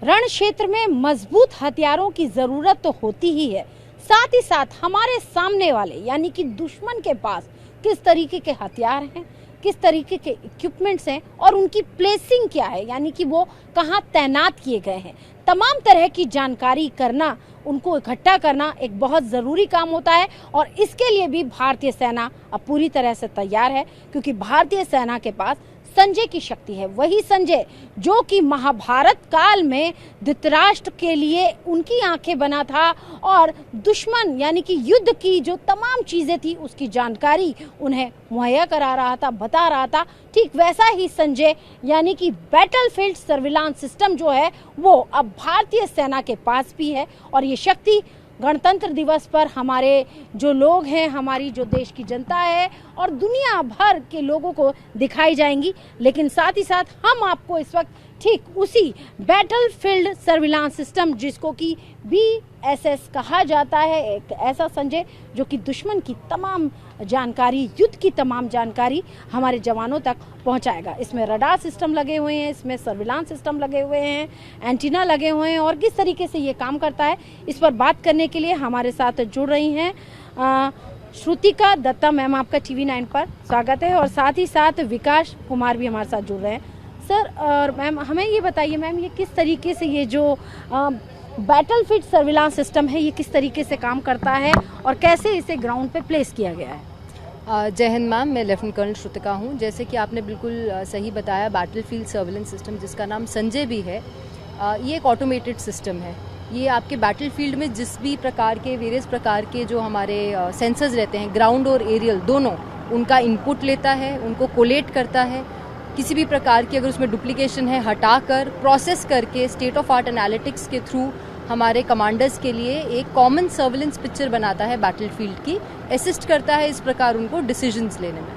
रण क्षेत्र में मजबूत हथियारों की जरूरत तो होती ही है, साथ ही साथ हमारे सामने वाले यानी कि दुश्मन के पास किस तरीके के हथियार हैं, किस तरीके के इक्विपमेंट्स हैं और उनकी प्लेसिंग क्या है, यानी कि वो कहाँ तैनात किए गए हैं, तमाम तरह की जानकारी करना, उनको इकट्ठा करना एक बहुत ज़रूरी काम होता है। और इसके लिए भी भारतीय सेना अब पूरी तरह से तैयार है, क्योंकि भारतीय सेना के पास संजय की शक्ति है। वही संजय जो कि महाभारत काल में धृतराष्ट्र के लिए उनकी आंखें बना था और दुश्मन यानी कि युद्ध की जो तमाम चीजें थी उसकी जानकारी उन्हें मुहैया करा रहा था, बता रहा था। ठीक वैसा ही संजय यानी कि बैटलफील्ड सर्विलांस सिस्टम जो है वो अब भारतीय सेना के पास भी है। और ये शक्ति गणतंत्र दिवस पर हमारे जो लोग हैं, हमारी जो देश की जनता है और दुनिया भर के लोगों को दिखाई जाएंगी। लेकिन साथ ही साथ हम आपको इस वक्त ठीक उसी बैटलफील्ड सर्विलांस सिस्टम, जिसको कि BSS कहा जाता है, एक ऐसा संजय जो कि दुश्मन की तमाम जानकारी, युद्ध की तमाम जानकारी हमारे जवानों तक पहुंचाएगा। इसमें रडार सिस्टम लगे हुए हैं, इसमें सर्विलांस सिस्टम लगे हुए हैं, एंटीना लगे हुए हैं और किस तरीके से ये काम करता है इस पर बात करने के लिए हमारे साथ जुड़ रही हैं श्रुतिका दत्ता मैम। आपका TV9 पर स्वागत है और साथ ही साथ विकास कुमार भी हमारे साथ जुड़ रहे हैं। सर और मैम हमें ये बताइए मैम, ये किस तरीके से ये जो बैटलफील्ड सर्विलांस सिस्टम है ये किस तरीके से काम करता है और कैसे इसे ग्राउंड पे प्लेस किया गया है? जय हिंद मैम, मैं लेफ्टिनेंट कर्नल श्रुतिका हूँ। जैसे कि आपने बिल्कुल सही बताया, बैटलफील्ड सर्विलेंस सिस्टम जिसका नाम संजय भी है, ये एक ऑटोमेटेड सिस्टम है। ये आपके बैटलफील्ड में जिस भी प्रकार के वेरियस प्रकार के जो हमारे सेंसर्स रहते हैं, ग्राउंड और एरियल दोनों, उनका इनपुट लेता है, उनको कोलेट करता है। किसी भी प्रकार की अगर उसमें डुप्लीकेशन है हटाकर प्रोसेस करके स्टेट ऑफ आर्ट एनालिटिक्स के थ्रू हमारे कमांडर्स के लिए एक कॉमन सर्विलेंस पिक्चर बनाता है बैटलफील्ड की, असिस्ट करता है इस प्रकार उनको डिसीजंस लेने में।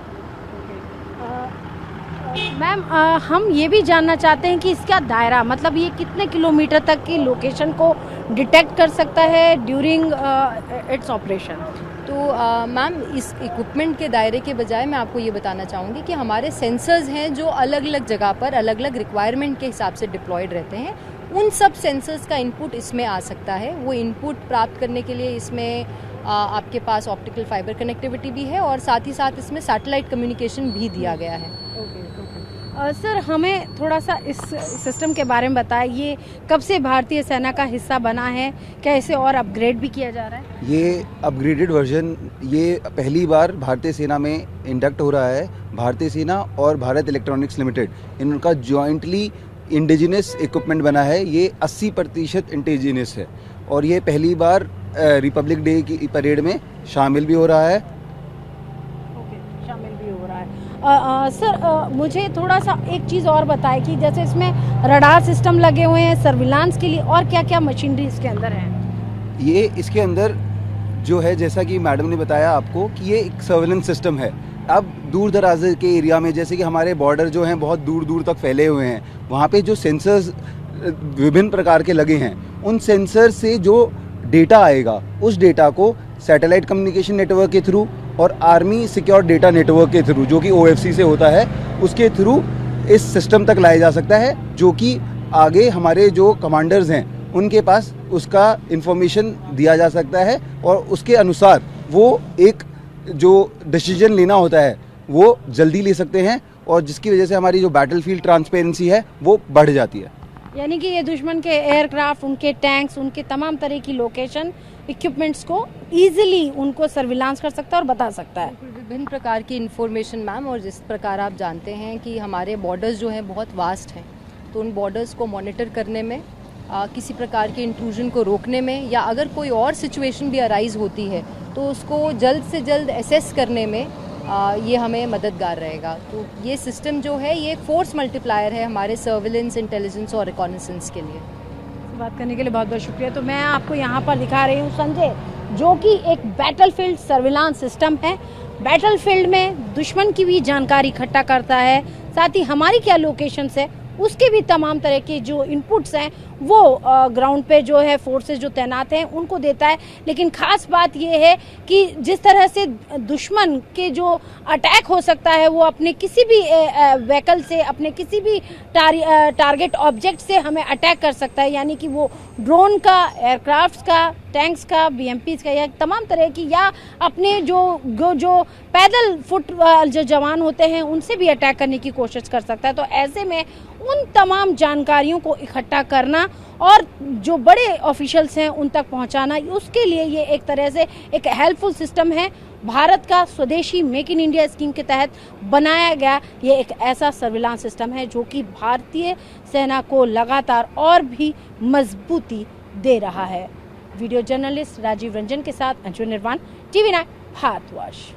मैम हम ये भी जानना चाहते हैं कि इसका दायरा, मतलब ये कितने किलोमीटर तक की लोकेशन को डिटेक्ट कर सकता है ड्यूरिंग इट्स ऑपरेशन? तो मैम इस इक्विपमेंट के दायरे के बजाय मैं आपको ये बताना चाहूँगी कि हमारे सेंसर्स हैं जो अलग अलग जगह पर अलग अलग रिक्वायरमेंट के हिसाब से डिप्लॉयड रहते हैं। उन सब सेंसर्स का इनपुट इसमें आ सकता है। वो इनपुट प्राप्त करने के लिए इसमें आपके पास ऑप्टिकल फाइबर कनेक्टिविटी भी है और साथ ही साथ इसमें सैटेलाइट कम्युनिकेशन भी दिया गया है। सर हमें थोड़ा सा इस सिस्टम के बारे में बताएं, ये कब से भारतीय सेना का हिस्सा बना है, क्या इसे और अपग्रेड भी किया जा रहा है? ये अपग्रेडेड वर्जन ये पहली बार भारतीय सेना में इंडक्ट हो रहा है। भारतीय सेना और भारत इलेक्ट्रॉनिक्स लिमिटेड इनका जॉइंटली इंडिजिनस इक्विपमेंट बना है। ये 80% इंडिजिनस है और ये पहली बार रिपब्लिक डे की परेड में शामिल भी हो रहा है। सर मुझे थोड़ा सा एक चीज़ और बताएं कि जैसे इसमें रडार सिस्टम लगे हुए हैं सर्विलांस के लिए, और क्या क्या मशीनरी इसके अंदर है? ये इसके अंदर जो है, जैसा कि मैडम ने बताया आपको कि ये एक सर्विलेंस सिस्टम है। अब दूर दराज के एरिया में, जैसे कि हमारे बॉर्डर जो हैं बहुत दूर दूर तक फैले हुए हैं, वहाँ पे जो सेंसर्स विभिन्न प्रकार के लगे हैं, उन सेंसर से जो डेटा आएगा उस डेटा को सैटेलाइट कम्युनिकेशन नेटवर्क के थ्रू और आर्मी सिक्योर डेटा नेटवर्क के थ्रू, जो कि OFC से होता है, उसके थ्रू इस सिस्टम तक लाया जा सकता है, जो कि आगे हमारे जो कमांडर्स हैं उनके पास उसका इंफॉर्मेशन दिया जा सकता है और उसके अनुसार वो एक जो डिसीजन लेना होता है वो जल्दी ले सकते हैं और जिसकी वजह से हमारी जो बैटलफील्ड ट्रांसपेरेंसी है वो बढ़ जाती है। यानी कि ये दुश्मन के एयरक्राफ्ट, उनके टैंक्स, उनके तमाम तरह की लोकेशन इक्विपमेंट्स को इजीली उनको सर्विलांस कर सकता है और बता सकता है विभिन्न प्रकार की इन्फॉर्मेशन मैम। और जिस प्रकार आप जानते हैं कि हमारे बॉर्डर्स जो हैं बहुत वास्ट हैं, तो उन बॉर्डर्स को मॉनिटर करने में, किसी प्रकार के इंट्रूजन को रोकने में, या अगर कोई और सिचुएशन भी अराइज होती है तो उसको जल्द से जल्द असेस करने में ये हमें मददगार रहेगा। तो ये सिस्टम जो है ये फोर्स मल्टीप्लायर है हमारे सर्विलेंस, इंटेलिजेंस और रिकॉनेसेंस के लिए। बात करने के लिए बहुत बहुत शुक्रिया। तो मैं आपको यहाँ पर दिखा रही हूँ संजय, जो कि एक बैटलफील्ड सर्विलांस सिस्टम है। बैटलफील्ड में दुश्मन की भी जानकारी इकट्ठा करता है, साथ ही हमारी क्या लोकेशंस है उसके भी तमाम तरह के जो इनपुट्स हैं वो ग्राउंड पे जो है फोर्सेस जो तैनात हैं उनको देता है। लेकिन खास बात ये है कि जिस तरह से दुश्मन के जो अटैक हो सकता है वो अपने किसी भी व्हीकल से, अपने किसी भी टारगेट ऑब्जेक्ट से हमें अटैक कर सकता है, यानी कि वो ड्रोन का, एयरक्राफ्ट्स का, टैंक्स का, BMPs का, या तमाम तरह की, या अपने जो पैदल फुट जो जवान होते हैं उनसे भी अटैक करने की कोशिश कर सकता है। तो ऐसे में उन तमाम जानकारियों को इकट्ठा करना और जो बड़े ऑफिशियल्स हैं उन तक पहुंचाना, उसके लिए ये एक तरह से एक हेल्पफुल सिस्टम है। भारत का स्वदेशी मेक इन इंडिया स्कीम के तहत बनाया गया ये एक ऐसा सर्विलांस सिस्टम है जो कि भारतीय सेना को लगातार और भी मजबूती दे रहा है। वीडियो जर्नलिस्ट राजीव रंजन के साथ अंशु निर्वाण, TV9 भारतवर्ष।